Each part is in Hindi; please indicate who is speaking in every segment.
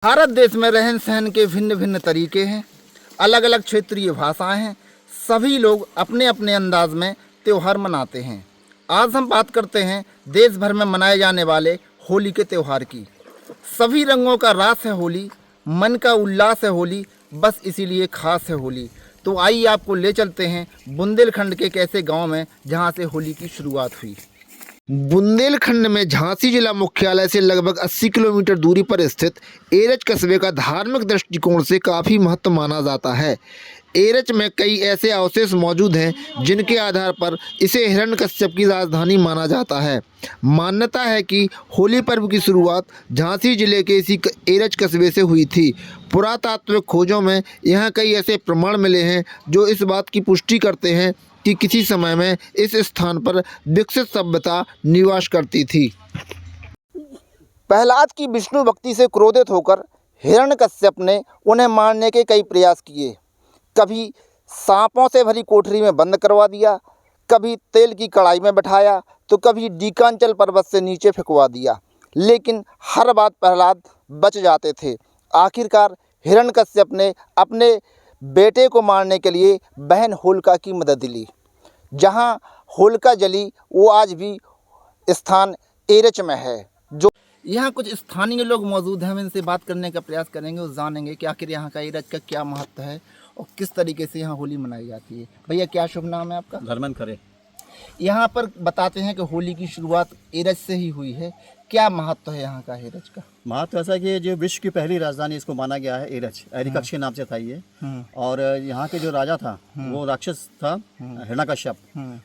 Speaker 1: भारत देश में रहन सहन के भिन्न भिन्न तरीके हैं, अलग अलग क्षेत्रीय भाषाएं हैं। सभी लोग अपने अपने अंदाज में त्यौहार मनाते हैं। आज हम बात करते हैं देश भर में मनाए जाने वाले होली के त्यौहार की। सभी रंगों का रास है होली, मन का उल्लास है होली, बस इसीलिए खास है होली। तो आइए आपको ले चलते हैं बुंदेलखंड के एक ऐसे गाँव में जहाँ से होली की शुरुआत हुई। बुंदेलखंड में झांसी जिला मुख्यालय से लगभग 80 किलोमीटर दूरी पर स्थित एरच कस्बे का धार्मिक दृष्टिकोण से काफ़ी महत्व माना जाता है। एरच में कई ऐसे अवशेष मौजूद हैं जिनके आधार पर इसे हिरण्यकश्यप की राजधानी माना जाता है। मान्यता है कि होली पर्व की शुरुआत झांसी जिले के इसी एरच कस्बे से हुई थी। पुरातात्विक खोजों में यहाँ कई ऐसे प्रमाण मिले हैं जो इस बात की पुष्टि करते हैं कि किसी समय में इस स्थान पर विकसित सभ्यता निवास करती थी। प्रहलाद की विष्णु भक्ति से क्रोधित होकर हिरण्यकश्यप ने उन्हें मारने के कई प्रयास किए। कभी सांपों से भरी कोठरी में बंद करवा दिया, कभी तेल की कढ़ाई में बैठाया, तो कभी डीकांचल पर्वत से नीचे फेंकवा दिया, लेकिन हर बार प्रहलाद बच जाते थे। आखिरकार हिरण्यकश्यप ने अपने बेटे को मारने के लिए बहन होलिका की मदद ली। जहां होलिका जली वो आज भी स्थान एरच में है। जो यहाँ कुछ स्थानीय लोग मौजूद हैं, हम इनसे बात करने का प्रयास करेंगे और जानेंगे कि आखिर यहाँ का एरच का क्या महत्व है और किस तरीके से यहाँ होली मनाई जाती है। भैया क्या शुभ नाम है आपका?
Speaker 2: धर्मन खरे।
Speaker 1: यहाँ पर बताते हैं कि होली की शुरुआत एरच से ही हुई है। क्या महत्व है यहाँ का एरच का?
Speaker 2: महत्व ऐसा कि जो विश्व की पहली राजधानी इसको माना गया है एरच, एरिकक्ष के नाम से था ये। और यहाँ के जो राजा था वो राक्षस था हिरण्यकश्यप,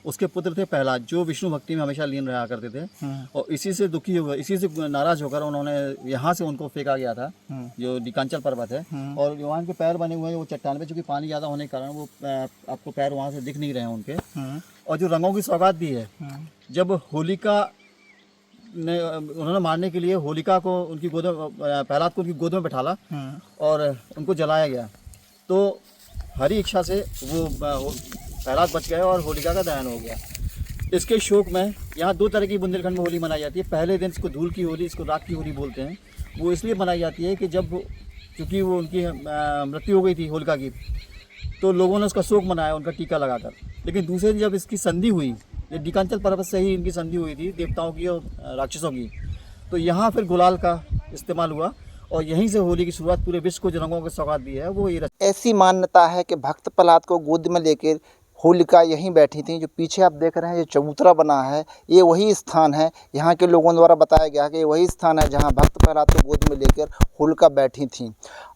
Speaker 2: उसके पुत्र थे प्रहलाद, जो विष्णु भक्ति में हमेशा लीन रहा करते थे। और इसी से दुखी हुए, इसी से नाराज होकर उन्होंने यहाँ से उनको फेंका गया था, जो डीकांचल पर्वत है। और वहाँ के पैर बने हुए हैं वो चट्टान पे, चूँकि पानी ज़्यादा होने के कारण वो आपको पैर वहाँ से दिख नहीं रहे हैं उनके। और जो रंगों की सौगात दी है, जब होलिका ने उन्होंने मारने के लिए होलिका को उनकी गोद में, प्रहलाद को उनकी गोद में बैठाला और उनको जलाया गया, तो हरी इच्छा से वो प्रहलाद बच गए और होलिका का दहन हो गया। इसके शोक में यहाँ दो तरह की बुंदेलखंड में होली मनाई जाती है। पहले दिन इसको धूल की होली, इसको राख की होली बोलते हैं। वो इसलिए मनाई जाती है कि जब चूँकि वो उनकी मृत्यु हो गई थी होलिका की, तो लोगों ने उसका शोक मनाया उनका टीका लगाकर। लेकिन दूसरे दिन जब इसकी संधि हुई, ये डीकांचल पर्वत से ही इनकी संधि हुई थी देवताओं की और राक्षसों की, तो यहाँ फिर गुलाल का इस्तेमाल हुआ और यहीं से होली की शुरुआत पूरे विश्व को जो रंगों की सौगात दी है वो ये। ऐसी मान्यता है कि भक्त प्रहलाद को गोद में लेकर होलिका यहीं बैठी थी। जो पीछे आप देख रहे हैं ये चबूतरा बना है, ये वही स्थान है। यहाँ के लोगों द्वारा बताया गया कि वही स्थान है जहाँ भक्त प्रहलाद को गोद में लेकर होलिका बैठी थी।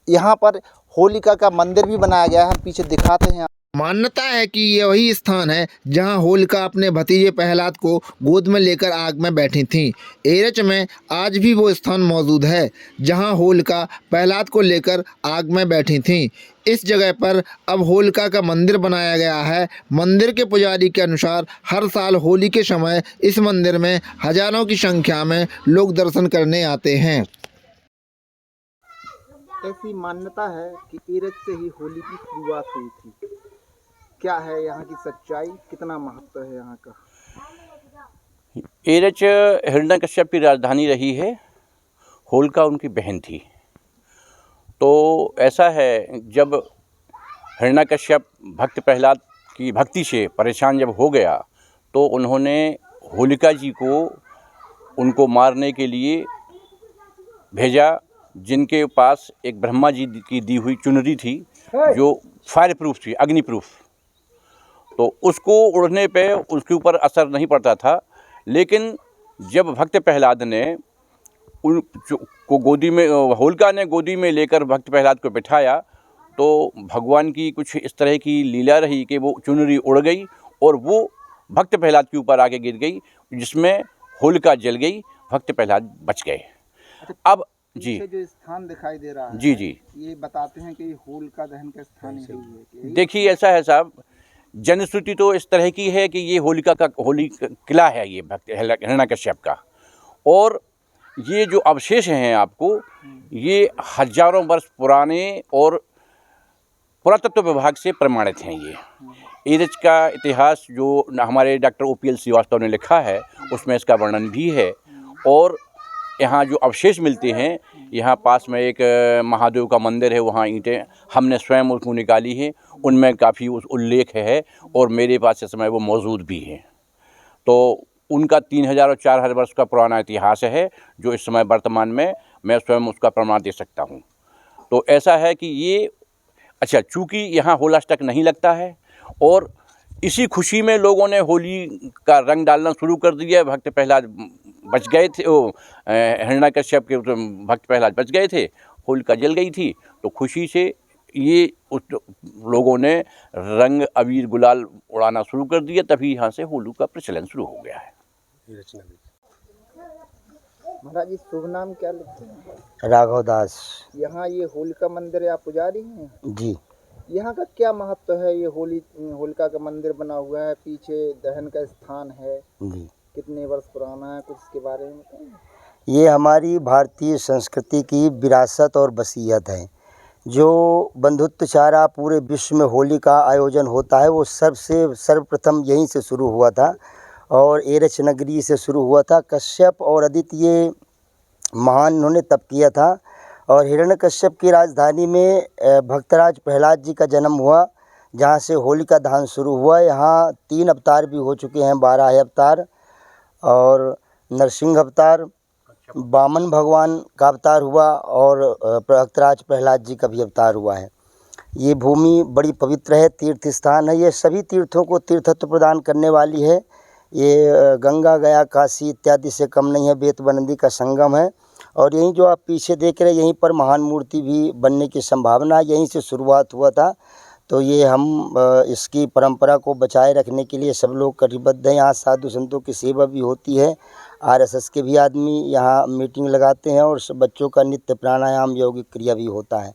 Speaker 2: यहाँ पर होलिका का मंदिर भी बनाया गया है, हम पीछे दिखाते हैं। मान्यता है कि ये वही स्थान है जहां होलिका अपने भतीजे प्रहलाद को गोद में लेकर आग में बैठी थीं। एरच में आज भी वो स्थान मौजूद है जहां होलिका प्रहलाद को लेकर आग में बैठी थीं। इस जगह पर अब होलिका का मंदिर बनाया गया है। मंदिर के पुजारी के अनुसार हर साल होली के समय इस मंदिर में हजारों की संख्या में लोग दर्शन करने आते हैं। ऐसी मान्यता है कि एरच से ही होली की शुरुआत हुई थी। क्या है यहाँ की सच्चाई, कितना महत्व है यहाँ का?
Speaker 3: एरच हिरण्यकश्यप की राजधानी रही है, होलिका उनकी बहन थी। तो ऐसा है, जब हिरण्यकश्यप भक्त प्रहलाद की भक्ति से परेशान जब हो गया, तो उन्होंने होलिका जी को उनको मारने के लिए भेजा, जिनके पास एक ब्रह्मा जी की दी हुई चुनरी थी जो फायर प्रूफ थी, अग्नि प्रूफ। तो उसको उड़ने पे उसके ऊपर असर नहीं पड़ता था। लेकिन जब भक्त प्रहलाद ने होलिका ने गोदी में लेकर भक्त प्रहलाद को बिठाया, तो भगवान की कुछ इस तरह की लीला रही कि वो चुनरी उड़ गई और वो भक्त प्रहलाद के ऊपर आके गिर गई, जिसमें होलिका जल गई, भक्त प्रहलाद बच गए। अब जी
Speaker 1: जो स्थान दिखाई दे रहा है,
Speaker 3: जी जी
Speaker 1: ये बताते हैं कि होलिका दहन का स्थान ही है।
Speaker 3: देखिए ऐसा है साहब, जनश्रुति तो इस तरह की है कि ये होली किला है, ये भक्त हिरण्यकश्यप का। और ये जो अवशेष हैं आपको, ये हजारों वर्ष पुराने और पुरातत्व विभाग से प्रमाणित हैं। ये एरच का इतिहास जो हमारे डॉक्टर OPL श्रीवास्तव ने लिखा है, उसमें इसका वर्णन भी है। और यहाँ जो अवशेष मिलते हैं, यहाँ पास में एक महादेव का मंदिर है, वहाँ ईंटें हमने स्वयं उसको निकाली हैं, उनमें काफ़ी उस उल्लेख है और मेरे पास इस समय वो मौजूद भी हैं। तो उनका 3000 और 4000 वर्ष का पुराना इतिहास है, जो इस समय वर्तमान में मैं स्वयं उसका प्रमाण दे सकता हूँ। तो ऐसा है कि ये अच्छा, चूँकि यहाँ होलाष्टक नहीं लगता है और इसी खुशी में लोगों ने होली का रंग डालना शुरू कर दिया। भक्त प्रहलाद बच गए थे, वो हिरण्यकश्यप के भक्त प्रहलाद बच गए थे, होलिका जल गई थी, तो खुशी से ये उस लोगों ने रंग अबीर गुलाल उड़ाना शुरू कर दिया, तभी यहाँ से होली का प्रचलन शुरू हो गया है।
Speaker 1: महाराज जी शुभ नाम क्या लिखते हैं?
Speaker 4: राघव दास
Speaker 1: यहाँ ये होलिका मंदिर है, आप पुजारी हैं?
Speaker 4: जी।
Speaker 1: यहाँ का क्या महत्व है? ये होलिका का मंदिर बना हुआ है, पीछे दहन का स्थान है
Speaker 4: जी।
Speaker 1: कितने वर्ष पुराना है, कुछ इसके बारे में बताएं।
Speaker 4: ये हमारी भारतीय संस्कृति की विरासत और वसीयत है। जो बंधुत्व चारा पूरे विश्व में होली का आयोजन होता है, वो सर्वप्रथम यहीं से शुरू हुआ था और एरच नगरी से शुरू हुआ था। कश्यप और अदिति ये महान इन्होंने तप किया था और हिरण्यकश्यप की राजधानी में भक्तराज प्रहलाद जी का जन्म हुआ, जहाँ से होली का दहन शुरू हुआ। यहाँ 3 अवतार भी हो चुके हैं, 12 अवतार और नरसिंह अवतार, वामन भगवान का अवतार हुआ और भक्तराज प्रहलाद जी का भी अवतार हुआ है। ये भूमि बड़ी पवित्र है, तीर्थ स्थान है। ये सभी तीर्थों को तीर्थत्व प्रदान करने वाली है। ये गंगा, गया, काशी इत्यादि से कम नहीं है, बेतवा नदी का संगम है। और यहीं जो आप पीछे देख रहे हैं, यहीं पर महान मूर्ति भी बनने की संभावना, यहीं से शुरुआत हुआ था। तो ये हम इसकी परंपरा को बचाए रखने के लिए सब लोग कटिबद्ध हैं। यहाँ साधु संतों की सेवा भी होती है, आरएसएस के भी आदमी यहाँ मीटिंग लगाते हैं और सब बच्चों का नित्य प्राणायाम यौगिक क्रिया भी होता है।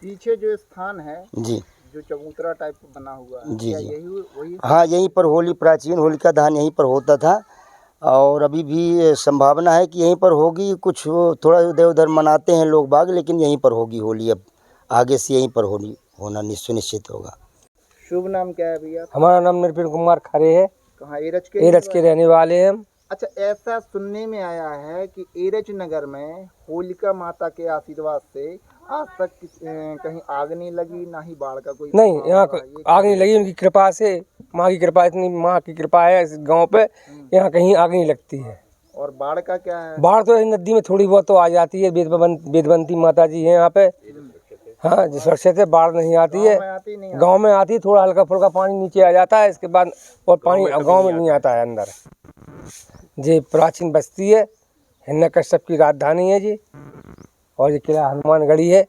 Speaker 1: पीछे जो स्थान है
Speaker 4: जी,
Speaker 1: जो चबूतरा टाइप बना हुआ है,
Speaker 4: जी
Speaker 1: क्या
Speaker 4: जी,
Speaker 1: यही वही?
Speaker 4: हाँ, यहीं पर प्राचीन होलिका दहन यहीं पर होता था और अभी भी संभावना है कि यहीं पर होगी। कुछ थोड़ा इधर उधर मनाते हैं लोग बाग, लेकिन यहीं पर होगी होली। अब आगे से यहीं पर होली होना सुनिश्चित होगा।
Speaker 1: शुभ नाम क्या है भैया?
Speaker 5: हमारा नाम निर्पिन कुमार खरे है।
Speaker 1: कहाँ? एरच के?
Speaker 5: एरच के रहने वाले हैं हम।
Speaker 1: अच्छा, ऐसा सुनने में आया है कि एरच नगर में होलिका माता के आशीर्वाद से आज तक कहीं आग नहीं लगी, ना ही बाढ़ का कोई
Speaker 5: नहीं,
Speaker 1: प्रभाव
Speaker 5: यहाँ
Speaker 1: रहा। ये
Speaker 5: आग नहीं लगी, उनकी कृपा से। माँ की कृपा, इतनी माँ की कृपा है इस गांव पे, यहाँ कहीं आग नहीं लगती है।
Speaker 1: और बाढ़ का क्या है?
Speaker 5: बाढ़ तो नदी में थोड़ी बहुत तो आ जाती है, वेदवंती माता जी हैं यहाँ पे। हाँ, जिस सुरक्षित है, बाढ़ नहीं आती है। गाँव में आती है, थोड़ा हल्का फुल्का पानी नीचे आ जाता है, इसके बाद और पानी गाँव में नहीं आता है अंदर। ये प्राचीन बस्ती है, हिरण्यकश्यप की राजधानी है जी। और ये किला हनुमानगढ़ी है।